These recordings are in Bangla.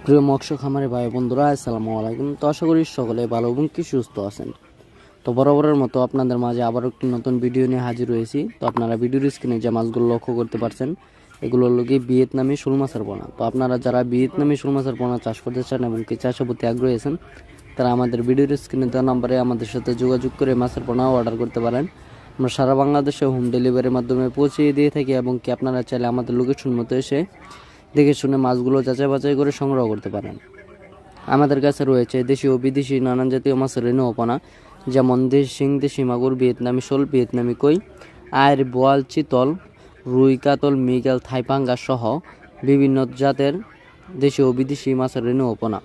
প্রিয় মৎস্য খামারি ভাই বন্ধুরা, আসসালামু আলাইকুম। তো আশা করি সকলে ভালো এবং কি সুস্থ আছেন। তো বরাবরের মতো আপনাদের মাঝে আবার একটি নতুন ভিডিও নিয়ে হাজির হয়েছি। তো আপনারা ভিডিওর স্ক্রিনে যে মাছগুলো লক্ষ্য করতে পারছেন, এগুলো হলো কি ভিয়েতনামি শোল মাছের পোনা। তো আপনারা যারা ভিয়েতনামি শোল মাছের পোনা চাষ করতে চান এবং কি চাষের প্রতি আগ্রহী আছেন, তারা আমাদের ভিডিওর স্ক্রিনে দেওয়া নাম্বারে আমাদের সাথে যোগাযোগ করে মাছের পোনা অর্ডার করতে পারেন। আমরা সারা বাংলাদেশে হোম ডেলিভারির মাধ্যমে পৌঁছিয়ে দিয়ে থাকি এবং কি আপনারা চাইলে আমাদের লোকেশন মতো এসে দেখে শুনে মাছগুলো যাচাই বাছাই করে সংগ্রহ করতে পারেন। আমাদের কাছে রয়েছে দেশি ও বিদেশি নানান জাতীয় মাছের রেণুপনা, যেমন শিং, দেশি মাগুর, ভিয়েতনামি শোল, ভিয়েতনামি কই, আয়ের, বোয়াল, চিতল, রুই, কাতল, মৃগেল, থাইপাঙ্গা সহ বিভিন্ন জাতের দেশি ও বিদেশি মাছের রেণুপনা।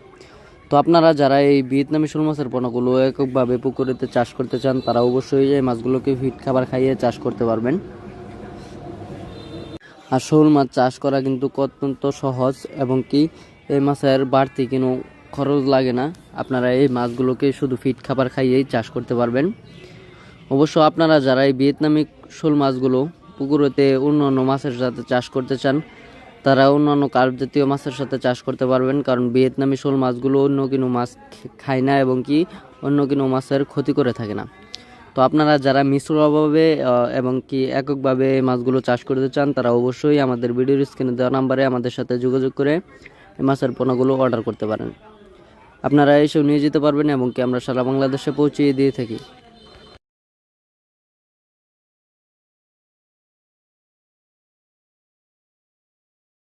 তো আপনারা যারা এই ভিয়েতনামি শোল মাছের পোনাগুলো এককভাবে পুকুরেতে চাষ করতে চান, তারা অবশ্যই এই মাছগুলোকে ফিট খাবার খাইয়ে চাষ করতে পারবেন। আর শোল মাছ চাষ করা কিন্তু অত্যন্ত সহজ এবং কি এই মাছের বাড়তি কোনো খরচ লাগে না। আপনারা এই মাছগুলোকে শুধু ফিট খাবার খাইয়েই চাষ করতে পারবেন। অবশ্য আপনারা যারা এই ভিয়েতনামি শোল মাছগুলো পুকুরেতে অন্যান্য মাছের সাথে চাষ করতে চান, তারা অন্যান্য কার্প জাতীয় মাছের সাথে চাষ করতে পারবেন, কারণ ভিয়েতনামি শোল মাছগুলো অন্য কোনো মাছ খায় না এবং কি অন্য কোনো মাছের ক্ষতি করে থাকে না। তো আপনারা যারা মিশ্রভাবে এবং কি এককভাবে মাছগুলো চাষ করতে চান, তারা অবশ্যই আমাদের ভিডিওর স্ক্রিনে দেওয়া নাম্বারে আমাদের সাথে যোগাযোগ করে এই মাছের পোনাগুলো অর্ডার করতে পারেন। আপনারা এসেও নিয়ে যেতে পারবেন এবং কি আমরা সারা বাংলাদেশে পৌঁছিয়ে দিয়ে থাকি।